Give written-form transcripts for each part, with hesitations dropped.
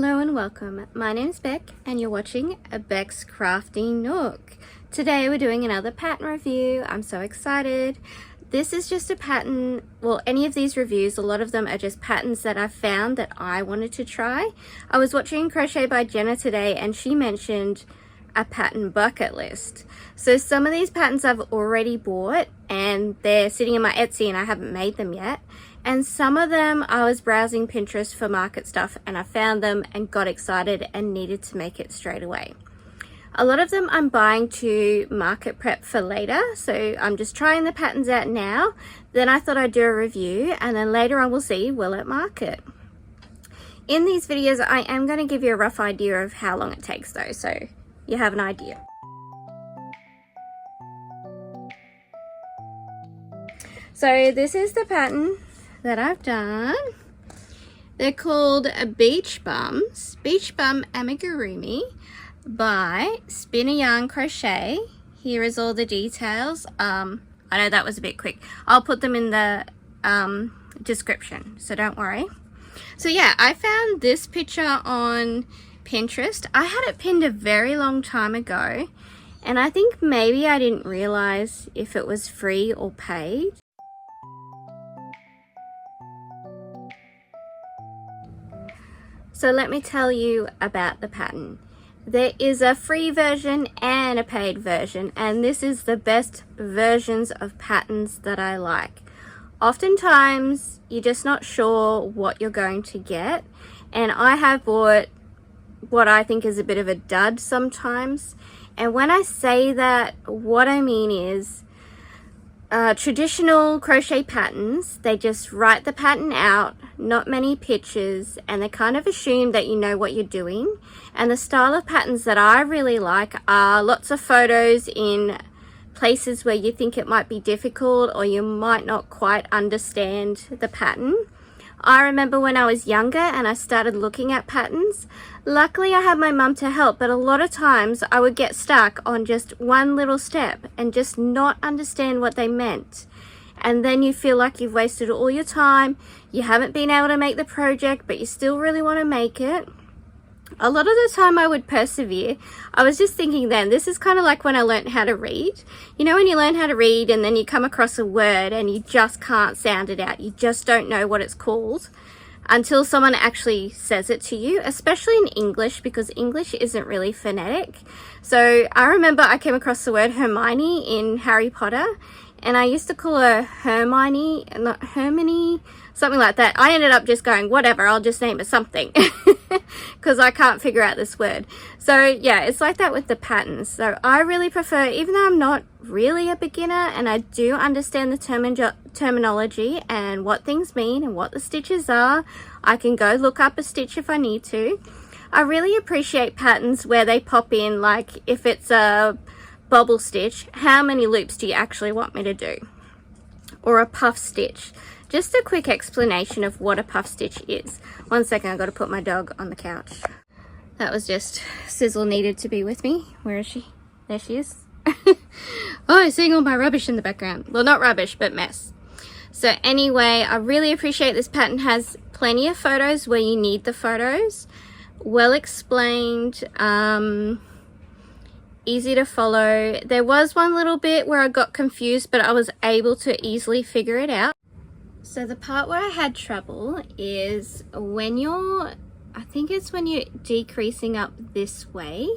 Hello and welcome. My name is Beck and you're watching a Beck's Crafty Nook. Today we're doing another pattern review. I'm so excited. This is just a pattern, well, any of these reviews, a lot of them are just patterns that I found that I wanted to try. I was watching Crochet by Jenna today and she mentioned a pattern bucket list. So some of these patterns I've already bought and they're sitting in my Etsy and I haven't made them yet. And some of them I was browsing Pinterest for market stuff and I found them and got excited and needed to make it straight away. A lot of them I'm buying to market prep for later, so I'm just trying the patterns out now. Then I thought I'd do a review and then later on we'll see will it market. In these videos I am going to give you a rough idea of how long it takes though, so you have an idea. So this is the pattern that I've done. They're called Beach Bums, Beach Bum Amigurumi by Yarn Crochet. Here is all the details. I know that was a bit quick. I'll put them in the description, so don't worry. So yeah, I found this picture on Pinterest. I had it pinned a very long time ago, and I think maybe I didn't realize if it was free or paid. So let me tell you about the pattern. There is a free version and a paid version, and this is the best versions of patterns that I like. Oftentimes, you're just not sure what you're going to get, and I have bought what I think is a bit of a dud sometimes. And when I say that, what I mean is traditional crochet patterns, they just write the pattern out, not many pictures, and they kind of assume that you know what you're doing. And the style of patterns that I really like are lots of photos in places where you think it might be difficult or you might not quite understand the pattern. I remember when I was younger and I started looking at patterns, luckily I had my mum to help, but a lot of times I would get stuck on just one little step and just not understand what they meant. And then you feel like you've wasted all your time, you haven't been able to make the project, but you still really want to make it. A lot of the time I would persevere. I was just thinking then, this is kind of like when I learned how to read. You know when you learn how to read and then you come across a word and you just can't sound it out. You just don't know what it's called until someone actually says it to you, especially in English, because English isn't really phonetic. So I remember I came across the word Hermione in Harry Potter and I used to call her Hermione, not Hermione, something like that. I ended up just going, whatever, I'll just name it something because I can't figure out this word. So yeah, it's like that with the patterns. So I really prefer, even though I'm not really a beginner and I do understand the terminology and what things mean and what the stitches are, I can go look up a stitch if I need to. I really appreciate patterns where they pop in, like if it's a bubble stitch, how many loops do you actually want me to do? Or a puff stitch. Just a quick explanation of what a puff stitch is. One second, I've got to put my dog on the couch. That was just, Sizzle needed to be with me. Where is she? There she is. Oh, seeing all my rubbish in the background. Well, not rubbish, but mess. So anyway, I really appreciate this pattern. Has plenty of photos where you need the photos. Well explained. Easy to follow. There was one little bit where I got confused, but I was able to easily figure it out. So the part where I had trouble is when you're, I think it's when you're decreasing up this way.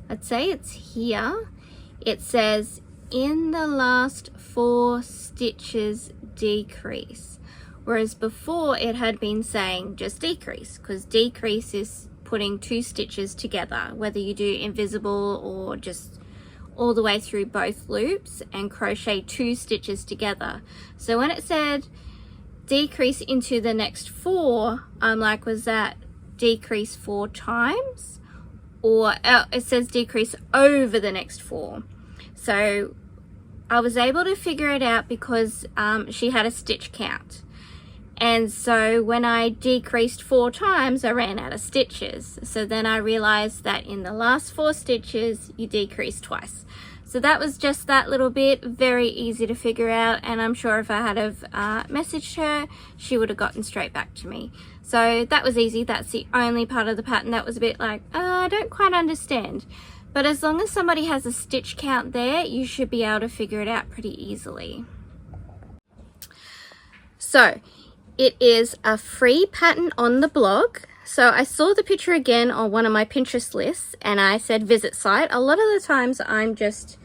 I'd say it's here. It says in the last 4 stitches decrease. Whereas before it had been saying just decrease, because decrease is putting 2 stitches together, whether you do invisible or just all the way through both loops and crochet 2 stitches together. So when it said decrease into the next 4, I'm like, was that decrease 4 times? Or it says decrease over the next 4. So I was able to figure it out because she had a stitch count. And so when I decreased 4 times, I ran out of stitches. So then I realized that in the last 4 stitches, you decrease twice. So that was just that little bit, very easy to figure out, and I'm sure if I had have messaged her, she would have gotten straight back to me. So that was easy. That's the only part of the pattern that was a bit like, I don't quite understand. But as long as somebody has a stitch count there, you should be able to figure it out pretty easily. So it is a free pattern on the blog. So I saw the picture again on one of my Pinterest lists and I said visit site. A lot of the times I'm just,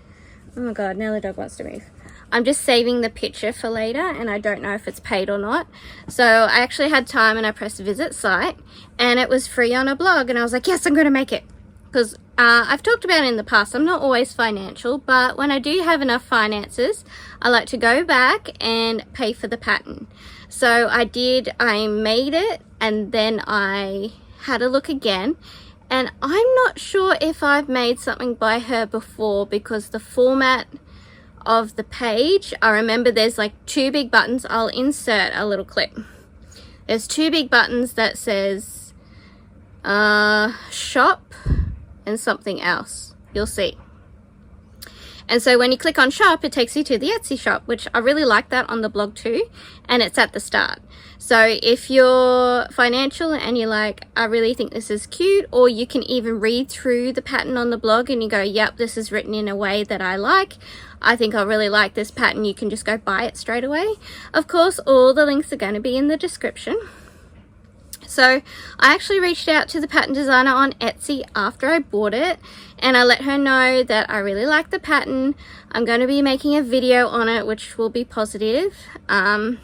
oh my God, now the dog wants to move. I'm just saving the picture for later and I don't know if it's paid or not. So I actually had time and I pressed visit site and it was free on a blog and I was like, yes, I'm going to make it. Because I've talked about it in the past, I'm not always financial, but when I do have enough finances, I like to go back and pay for the pattern. So I made it and then I had a look again. And I'm not sure if I've made something by her before because the format of the page, I remember there's like 2 big buttons. I'll insert a little clip. There's 2 big buttons that says shop and something else. You'll see. And so when you click on shop, it takes you to the Etsy shop, which I really like that on the blog too. And it's at the start. So if you're financial and you're like, I really think this is cute, or you can even read through the pattern on the blog and you go, yep, this is written in a way that I like. I think I'll really like this pattern. You can just go buy it straight away. Of course, all the links are going to be in the description. So I actually reached out to the pattern designer on Etsy after I bought it and I let her know that I really like the pattern. I'm going to be making a video on it which will be positive, and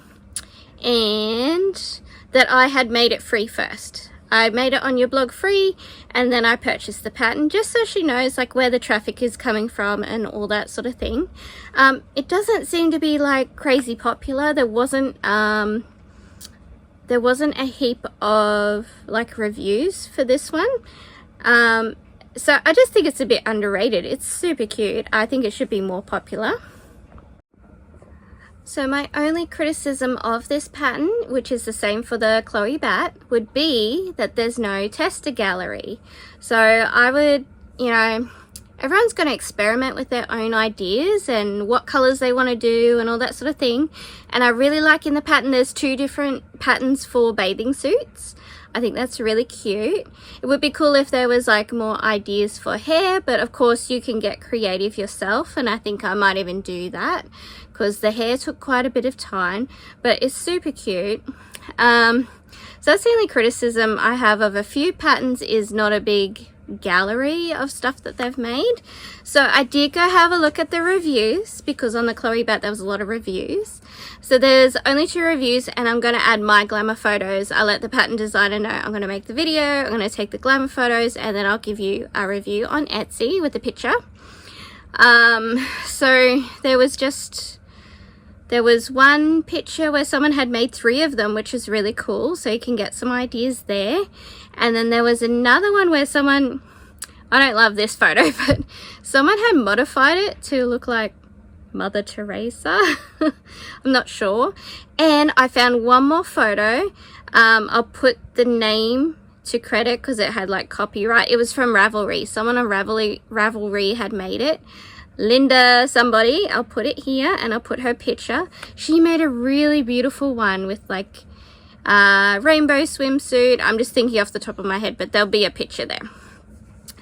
that I had made it free first. I made it on your blog free and then I purchased the pattern just so she knows like where the traffic is coming from and all that sort of thing. It doesn't seem to be like crazy popular. There wasn't a heap of like reviews for this one. So I just think it's a bit underrated. It's super cute. I think it should be more popular. So my only criticism of this pattern, which is the same for the Chloe Bat, would be that there's no tester gallery. So I would, you know, everyone's going to experiment with their own ideas and what colors they want to do and all that sort of thing. And I really like in the pattern there's 2 different patterns for bathing suits. I think that's really cute. It would be cool if there was like more ideas for hair, but of course you can get creative yourself and I think I might even do that because the hair took quite a bit of time, but it's super cute. So that's the only criticism I have of a few patterns is not a big gallery of stuff that they've made. So I did go have a look at the reviews because on the Chloe Bat there was a lot of reviews. So there's only 2 reviews and I'm going to add my glamour photos. I let the pattern designer know I'm going to make the video, I'm going to take the glamour photos and then I'll give you a review on Etsy with the picture. So there was one picture where someone had made 3 of them, which is really cool. So you can get some ideas there. And then there was another one where someone, I don't love this photo, but someone had modified it to look like Mother Teresa. I'm not sure. And I found one more photo. I'll put the name to credit because it had like copyright. It was from Ravelry. Someone on Ravelry had made it. Linda somebody, I'll put it here and I'll put her picture. She made a really beautiful one with like rainbow swimsuit. I'm just thinking off the top of my head, but there'll be a picture there.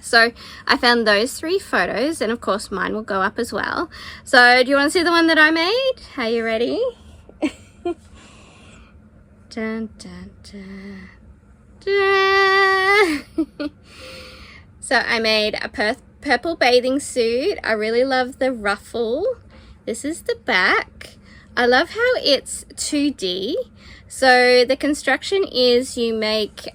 So I found those 3 photos and of course mine will go up as well. So do you want to see the one that I made? Are you ready? Dun, dun, dun, dun. So I made a purple bathing suit. I really love the ruffle. This is the back. I love how it's 2D. So the construction is you make,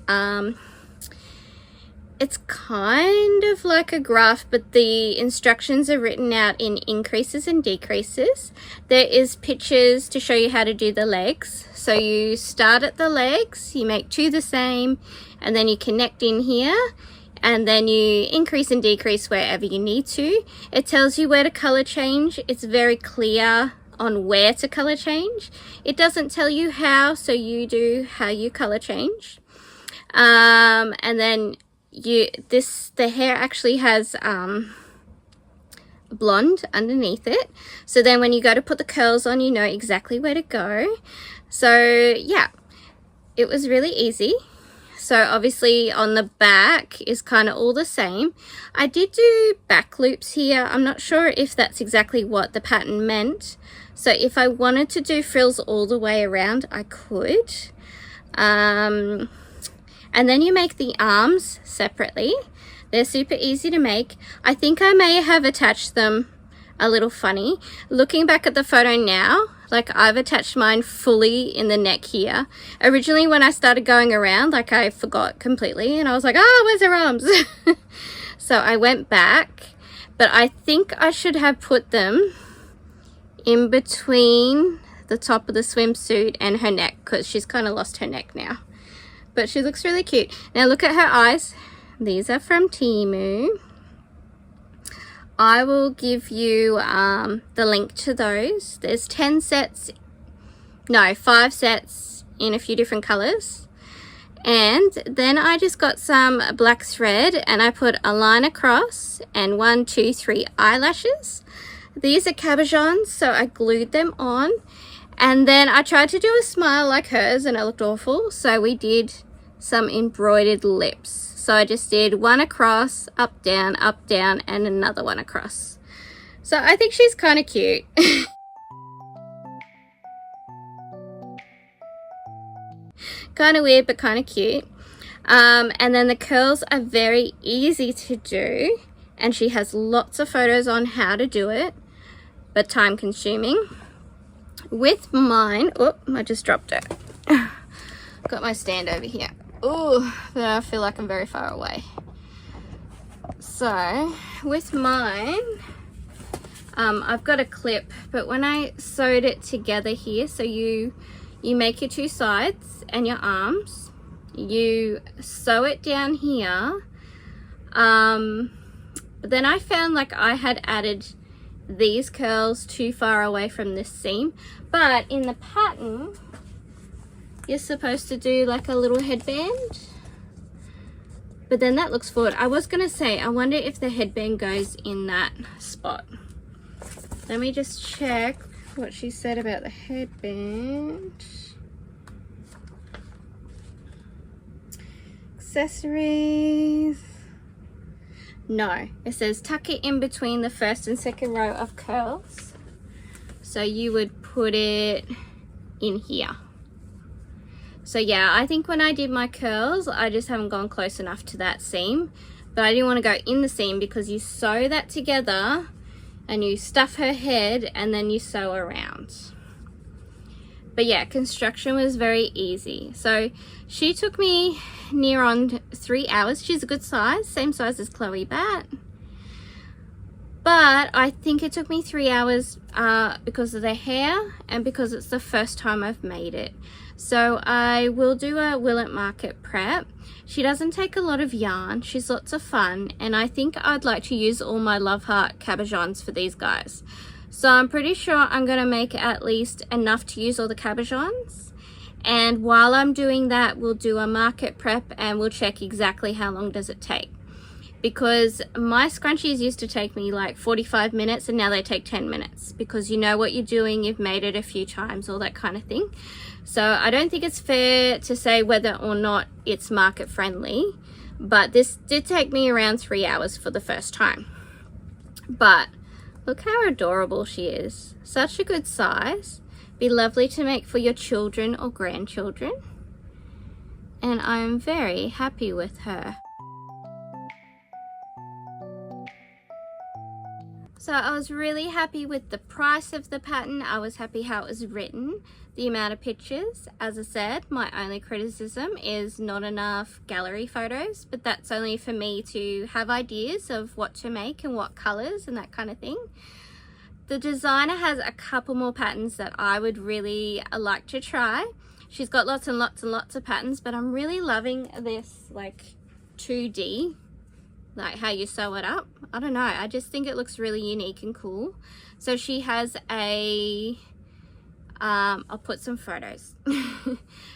it's kind of like a graph, but the instructions are written out in increases and decreases. There is pictures to show you how to do the legs. So you start at the legs, you make 2 the same, and then you connect in here, and then you increase and decrease wherever you need to. It tells you where to color change. It's very clear on where to color change. It doesn't tell you how, so you do how you color change. And then the hair actually has blonde underneath it, so then when you go to put the curls on you know exactly where to go. So yeah, it was really easy. So obviously on the back is kind of all the same. I did do back loops here. I'm not sure if that's exactly what the pattern meant. So if I wanted to do frills all the way around, I could. And then you make the arms separately. They're super easy to make. I think I may have attached them a little funny. Looking back at the photo now, like I've attached mine fully in the neck here. Originally when I started going around, like I forgot completely and I was like, oh, where's her arms? So I went back, but I think I should have put them in between the top of the swimsuit and her neck, because she's kind of lost her neck now. But she looks really cute. Now look at her eyes. These are from Temu. I will give you the link to those. There's 5 sets in a few different colors. And then I just got some black thread and I put a line across and 1, 2, 3 eyelashes. These are cabochons, so I glued them on. And then I tried to do a smile like hers and it looked awful. So we did some embroidered lips. So I just did one across, up, down, and another one across. So I think she's kind of cute. Kind of weird, but kind of cute. And then the curls are very easy to do. And she has lots of photos on how to do it, but time consuming. With mine, oh, I just dropped it. Got my stand over here. Oh, but I feel like I'm very far away. So with mine, I've got a clip, but when I sewed it together here, so you make your 2 sides and your arms, you sew it down here. But then I found like I had added these curls too far away from this seam, but in the pattern you're supposed to do like a little headband, but then that looks forward. I was gonna say, I wonder if the headband goes in that spot. Let me just check what she said about the headband. Accessories. No, it says tuck it in between the first and second row of curls. So you would put it in here. So yeah, I think when I did my curls, I just haven't gone close enough to that seam. But I didn't want to go in the seam because you sew that together and you stuff her head and then you sew around. But yeah, construction was very easy. So she took me near on 3 hours. She's a good size, same size as Chloe Bat. But I think it took me 3 hours because of the hair and because it's the first time I've made it. So I will do a Willet Market prep. She doesn't take a lot of yarn. She's lots of fun. And I think I'd like to use all my Love Heart cabochons for these guys. So I'm pretty sure I'm going to make at least enough to use all the cabochons. And while I'm doing that, we'll do a market prep and we'll check exactly how long does it take. Because my scrunchies used to take me like 45 minutes and now they take 10 minutes. Because you know what you're doing, you've made it a few times, all that kind of thing. So I don't think it's fair to say whether or not it's market friendly. But this did take me around 3 hours for the first time. But look how adorable she is. Such a good size. Be lovely to make for your children or grandchildren. And I'm very happy with her. So I was really happy with the price of the pattern. I was happy how it was written, the amount of pictures. As I said, my only criticism is not enough gallery photos, but that's only for me to have ideas of what to make and what colors and that kind of thing. The designer has a couple more patterns that I would really like to try. She's got lots and lots and lots of patterns, but I'm really loving this like 2D, like how you sew it up. I don't know, I just think it looks really unique and cool. So she has a I'll put some photos.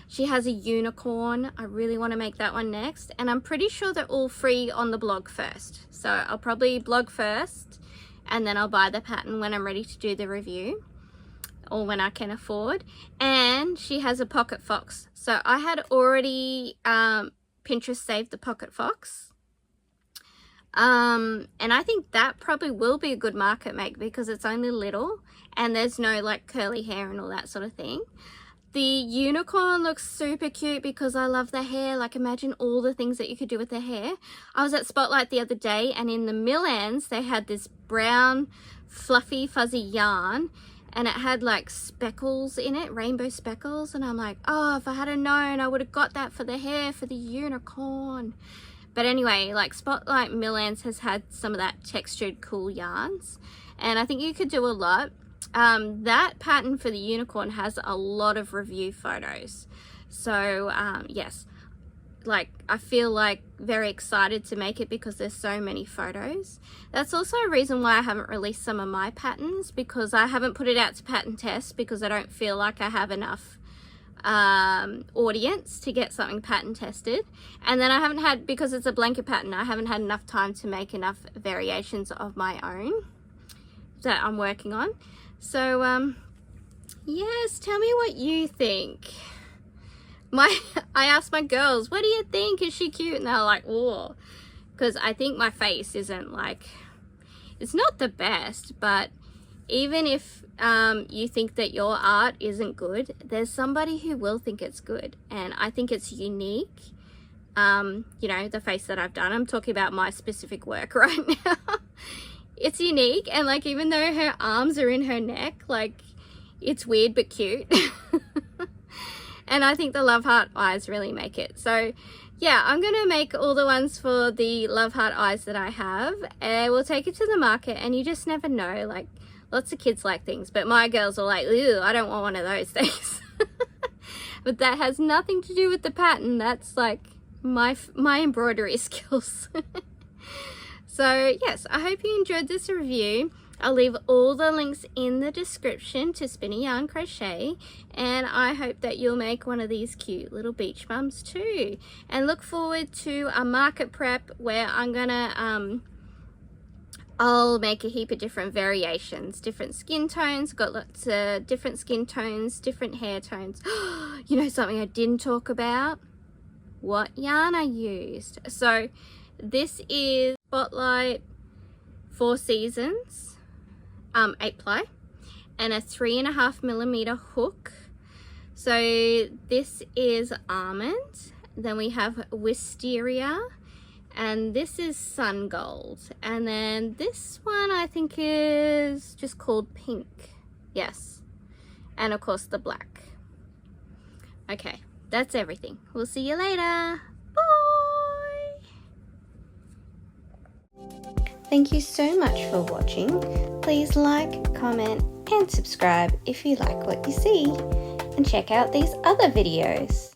She has a unicorn. I really want to make that one next, and I'm pretty sure they're all free on the blog first. So I'll probably blog first and then I'll buy the pattern when I'm ready to do the review. or when I can afford. And she has a pocket fox. So I had already Pinterest saved the pocket fox. And I think that probably will be a good market make because it's only little and there's no like curly hair and all that sort of thing. The unicorn looks super cute because I love the hair. Like imagine all the things that you could do with the hair. I was at Spotlight the other day and in the mill ends they had this brown fluffy fuzzy yarn and it had like speckles in it, rainbow speckles, and I'm like, oh, if I had known I would have got that for the hair for the unicorn. But anyway, like Spotlight Mill Ends has had some of that textured cool yarns and I think you could do a lot. That pattern for the unicorn has a lot of review photos. So yes, like I feel like very excited to make it because there's so many photos. That's also a reason why I haven't released some of my patterns, because I haven't put it out to pattern test because I don't feel like I have enough audience to get something pattern tested, and then I haven't had, because it's a blanket pattern, I haven't had enough time to make enough variations of my own that I'm working on. So yes, tell me what you think. I asked my girls, what do you think, is she cute? And they're like, oh, because I think my face isn't like, it's not the best, but even if you think that your art isn't good, there's somebody who will think it's good, and I think it's unique. You know, the face that I've done, I'm talking about my specific work right now. It's unique, and like even though her arms are in her neck, like it's weird but cute. And I think the love heart eyes really make it. So yeah, I'm gonna make all the ones for the love heart eyes that I have, and we'll take it to the market, and you just never know, like lots of kids like things, but my girls are like, ew, I don't want one of those things. But that has nothing to do with the pattern. That's like my embroidery skills. So yes, I hope you enjoyed this review. I'll leave all the links in the description to Spinning Yarn Crochet, and I hope that you'll make one of these cute little beach bums too. And look forward to a market prep where I'm gonna I'll make a heap of different variations, different skin tones, got lots of different skin tones, different hair tones. You know something I didn't talk about? What yarn I used. So this is Spotlight 4 Seasons 8 ply and a 3.5mm hook. So this is almond, then we have wisteria, and this is sun gold, and then this one I think is just called pink. Yes, and of course the black. Okay, that's everything. We'll see you later. Bye. Thank you so much for watching. Please like, comment and subscribe if you like what you see, and check out these other videos.